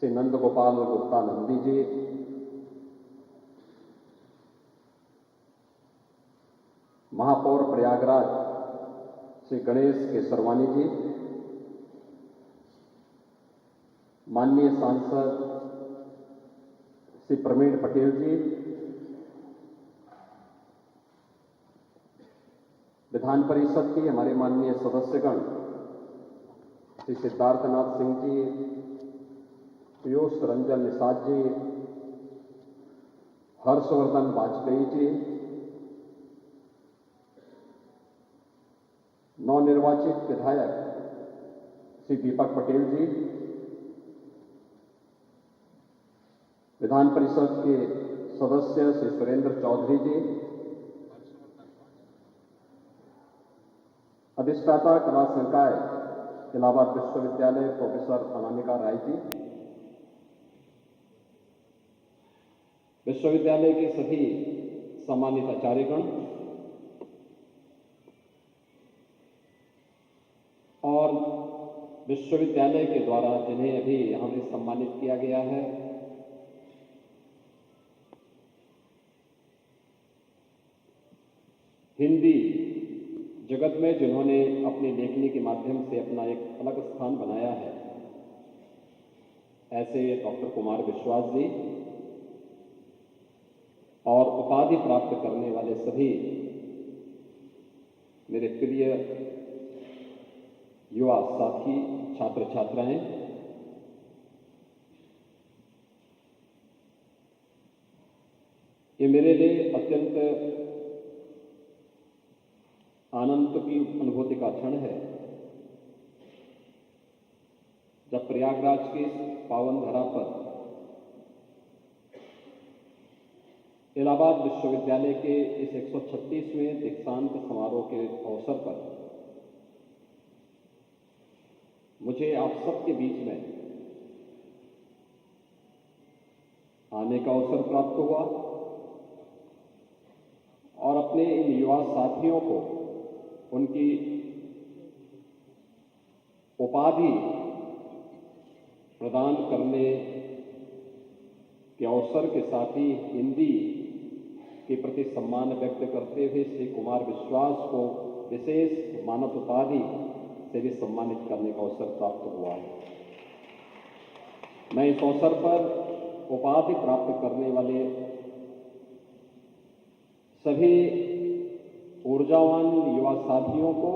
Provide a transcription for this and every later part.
श्री नंद गोपाल गुप्ता नंदी जी, महापौर प्रयागराज श्री गणेश केसरवानी जी, माननीय सांसद श्री प्रवीण पटेल जी, विधान परिषद के हमारे माननीय सदस्यगण श्री सिद्धार्थनाथ सिंह जी, पीयूष रंजन निषाद जी, हर्षवर्धन वाजपेयी जी, नवनिर्वाचित विधायक श्री दीपक पटेल जी, विधान परिषद के सदस्य श्री सुरेंद्र चौधरी जी, अधिष्ठाता कला संकाय इलाहाबाद विश्वविद्यालय प्रोफेसर अनामिका राय जी, विश्वविद्यालय के सभी सम्मानित आचार्यगण और विश्वविद्यालय के द्वारा जिन्हें अभी यहां भी सम्मानित किया गया है, हिंदी जगत में जिन्होंने अपनी लेखनी के माध्यम से अपना एक अलग स्थान बनाया है, ऐसे डॉक्टर कुमार विश्वास जी और उपाधि प्राप्त करने वाले सभी मेरे प्रिय युवा साथी छात्र छात्राएं, ये मेरे लिए अत्यंत आनंद की अनुभूति का क्षण है जब प्रयागराज की पावन धरा पर इलाहाबाद विश्वविद्यालय के इस 136वें दीक्षांत समारोह के अवसर पर मुझे आप सबके बीच में आने का अवसर प्राप्त हुआ और अपने इन युवा साथियों को उनकी उपाधि प्रदान करने के अवसर के साथ ही हिंदी के प्रति सम्मान व्यक्त करते हुए श्री कुमार विश्वास को विशेष मानद उपाधि से भी सम्मानित करने का अवसर प्राप्त हुआ है। मैं इस अवसर पर उपाधि प्राप्त करने वाले सभी ऊर्जावान युवा साथियों को,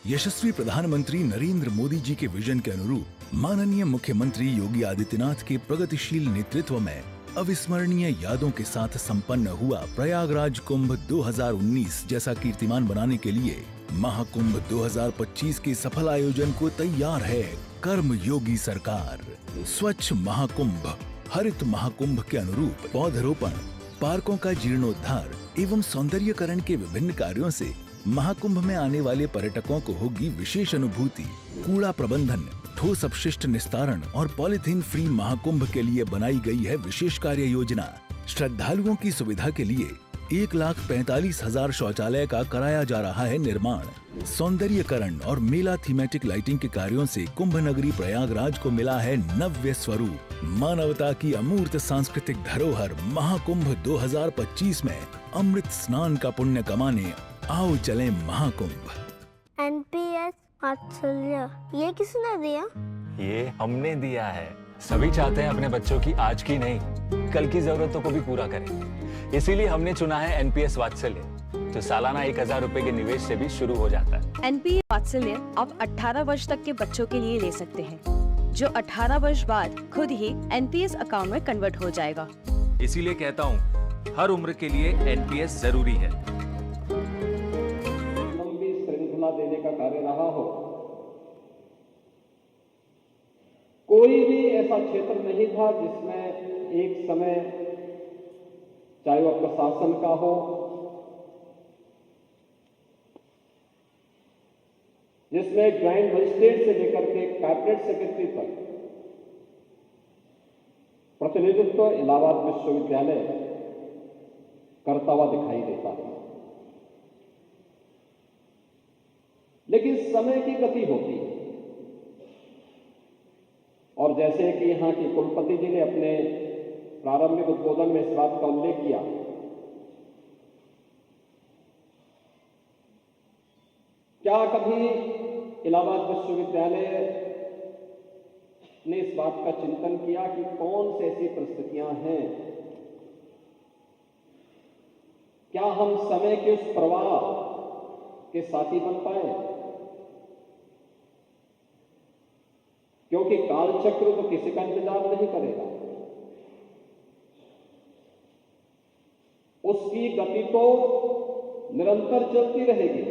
यशस्वी प्रधानमंत्री नरेंद्र मोदी जी के विजन के अनुरूप माननीय मुख्यमंत्री योगी आदित्यनाथ के प्रगतिशील नेतृत्व में अविस्मरणीय यादों के साथ संपन्न हुआ प्रयागराज कुंभ 2019 जैसा कीर्तिमान बनाने के लिए महाकुंभ 2025 के सफल आयोजन को तैयार है कर्म योगी सरकार। स्वच्छ महाकुंभ, हरित महाकुंभ के अनुरूप पौधरोपण, पार्कों का जीर्णोद्धार एवं सौंदर्यकरण के विभिन्न कार्यों से महाकुंभ में आने वाले पर्यटकों को होगी विशेष अनुभूति। कूड़ा प्रबंधन, ठोस अपशिष्ट निस्तारण और पॉलीथीन फ्री महाकुंभ के लिए बनाई गई है विशेष कार्य योजना। श्रद्धालुओं की सुविधा के लिए 1,45,000 शौचालय का कराया जा रहा है निर्माण। सौंदर्यकरण और मेला थीमेटिक लाइटिंग के कार्यों से कुंभ नगरी प्रयागराज को मिला है नव्य स्वरूप। मानवता की अमूर्त सांस्कृतिक धरोहर महाकुंभ 2025 में अमृत स्नान का पुण्य कमाने आओ चलें महाकुंभ। एनपीएस वात्सल्य ये किसने दिया? ये हमने दिया है। सभी चाहते हैं अपने बच्चों की आज की नहीं कल की जरूरतों को भी पूरा करें, इसीलिए हमने चुना है एनपीएस वात्सल्य, जो सालाना 1,000 रुपए के निवेश से भी शुरू हो जाता है। एनपीएस वात्सल्य आप 18 वर्ष तक के बच्चों के लिए ले सकते हैं, जो 18 वर्ष बाद खुद ही एनपीएस अकाउंट में कन्वर्ट हो जाएगा। इसीलिए कहता हूँ हर उम्र के लिए एनपीएस जरूरी है। लंबी श्रृंखला देने का कार्य रहा हो, कोई भी ऐसा क्षेत्र नहीं था जिसमें एक समय, चाहे वह प्रशासन का हो, जिसमें ज्वाइंट मजिस्ट्रेट से लेकर के कैबिनेट सेक्रेटरी तक प्रतिनिधित्व इलाहाबाद विश्वविद्यालय करता हुआ दिखाई देता है। लेकिन समय की गति होती है। और जैसे कि यहाँ के कुलपति जी ने अपने प्रारंभिक उद्बोधन में इस बात का उल्लेख किया, क्या कभी इलाहाबाद विश्वविद्यालय ने इस बात का चिंतन किया कि कौन सी ऐसी परिस्थितियां हैं, क्या हम समय के उस प्रवाह के साथी बन पाए? क्योंकि कालचक्र तो किसी का इंतजार नहीं करेगा, उसकी गति तो निरंतर चलती रहेगी।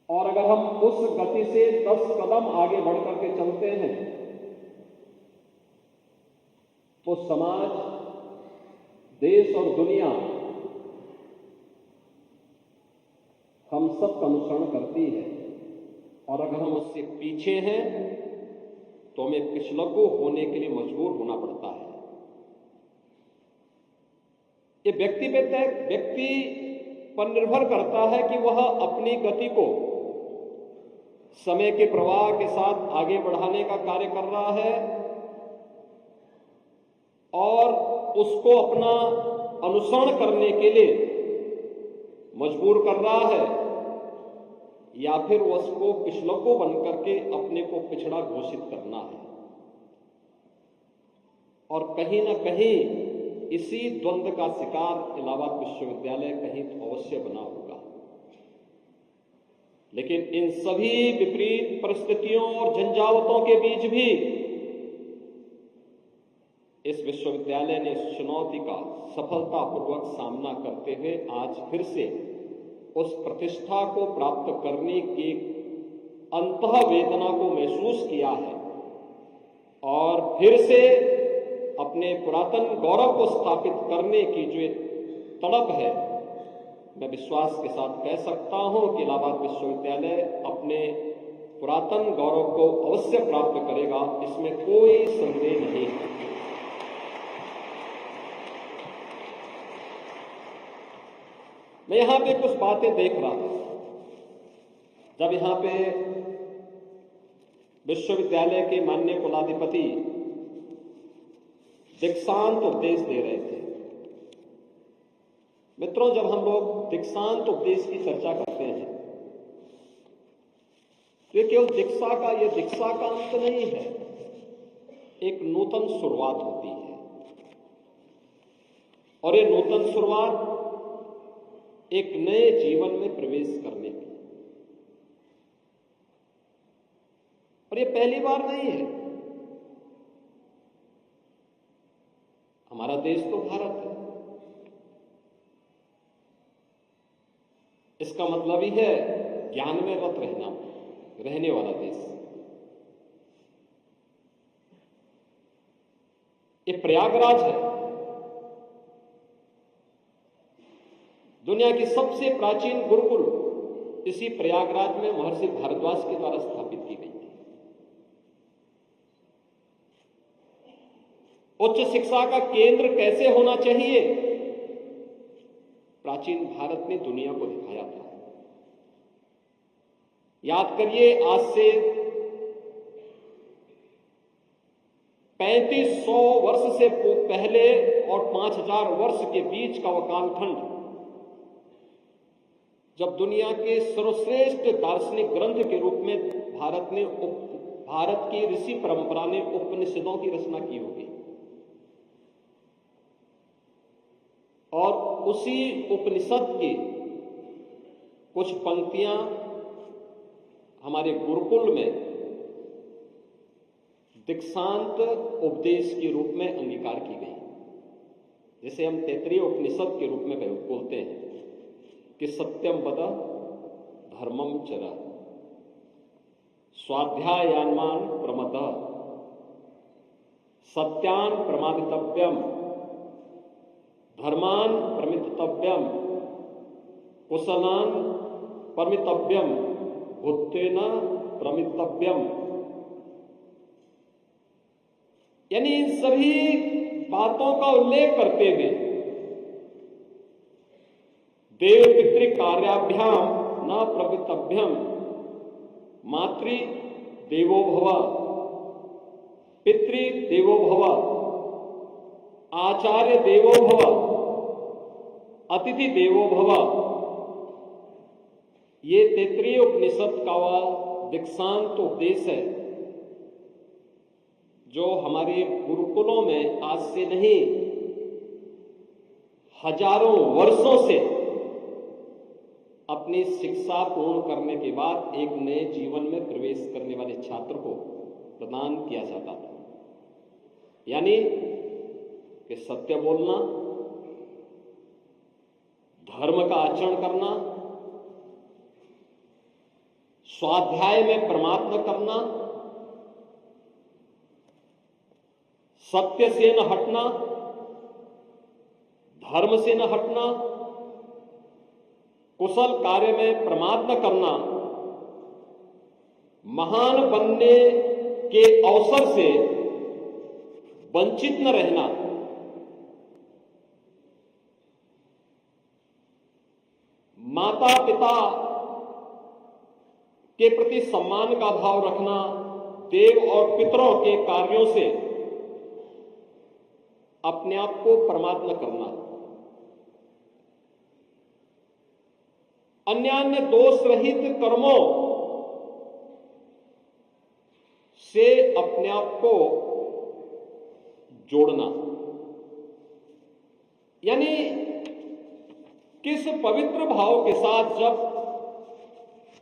और अगर हम उस गति से 10 कदम आगे बढ़ करके चलते हैं तो समाज, देश और दुनिया हम सब का अनुसरण करती है। और अगर हम उससे पीछे हैं तो हमें पिछलग्गू होने के लिए मजबूर होना पड़ता है। ये व्यक्ति पर निर्भर करता है कि वह अपनी गति को समय के प्रवाह के साथ आगे बढ़ाने का कार्य कर रहा है और उसको अपना अनुसरण करने के लिए मजबूर कर रहा है, या फिर उसको पिछलग्गू बन करके अपने को पिछड़ा घोषित करना है। और कहीं ना कहीं इसी द्वंद्व का शिकार इलाहाबाद विश्वविद्यालय कहीं अवश्य बना होगा। लेकिन इन सभी विपरीत परिस्थितियों और झंझावतों के बीच भी इस विश्वविद्यालय ने इस चुनौती का सफलतापूर्वक सामना करते हुए आज फिर से उस प्रतिष्ठा को प्राप्त करने की अंतः वेदना को महसूस किया है और फिर से अपने पुरातन गौरव को स्थापित करने की जो तड़प है, मैं विश्वास के साथ कह सकता हूं कि इलाहाबाद विश्वविद्यालय अपने पुरातन गौरव को अवश्य प्राप्त करेगा, इसमें कोई संदेह नहीं है। मैं यहां पे कुछ बातें देख रहा था जब यहां पे विश्वविद्यालय के माननीय कुलाधिपति दीक्षांत उपदेश दे रहे थे। मित्रों, जब हम लोग दीक्षांत उपदेश की चर्चा करते हैं तो ये केवल दीक्षा का अंत नहीं है, एक नूतन शुरुआत होती है। और ये नूतन शुरुआत एक नए जीवन में प्रवेश करने की, और ये पहली बार नहीं है। हमारा देश तो भारत है, इसका मतलब ही है ज्ञान में रत रहने वाला देश। ये प्रयागराज है, दुनिया की सबसे प्राचीन गुरुकुल इसी प्रयागराज में महर्षि भारद्वाज के द्वारा स्थापित की गई थी। उच्च शिक्षा का केंद्र कैसे होना चाहिए, प्राचीन भारत ने दुनिया को दिखाया था। याद करिए, आज से 3500 वर्ष से पहले और 5000 वर्ष के बीच का वह कालखंड, जब दुनिया के सर्वश्रेष्ठ दार्शनिक ग्रंथ के रूप में भारत की ऋषि परंपरा ने उपनिषदों की रचना की होगी, और उसी उपनिषद की कुछ पंक्तियां हमारे गुरुकुल में दीक्षांत उपदेश के रूप में अंगीकार की गई, जिसे हम तैत्तिरीय उपनिषद के रूप में बोलते हैं कि सत्यम वद धर्मम चर स्वाध्यायान्मान प्रमद सत्यान प्रमादितव्यम धर्मान प्रमितव्यम कुशलान परमितव्यम भूतेन प्रमितव्यम। यानी इन सभी बातों का उल्लेख करते हुए देव पितृ कार्याभ्याम न प्रवितभ्यम मातृ देवो भव, पितृ देवो भव, आचार्य देवो भव, अतिथि देवो भव, ये तैत्तिरीय उपनिषद का वह दीक्षांत उपदेश है जो हमारे गुरुकुलों में आज से नहीं हजारों वर्षों से अपनी शिक्षा पूर्ण करने के बाद एक नए जीवन में प्रवेश करने वाले छात्र को प्रदान किया जाता था। यानी कि सत्य बोलना, धर्म का आचरण करना, स्वाध्याय में परमात्मा करना, सत्य से न हटना, धर्म से न हटना, कुशल कार्य में परमात्मा करना, महान बनने के अवसर से वंचित न रहना, माता पिता के प्रति सम्मान का भाव रखना, देव और पितरों के कार्यों से अपने आप को परमात्मा करना, अन्य दोष रहित कर्मों से अपने आप को जोड़ना। यानी किस पवित्र भाव के साथ जब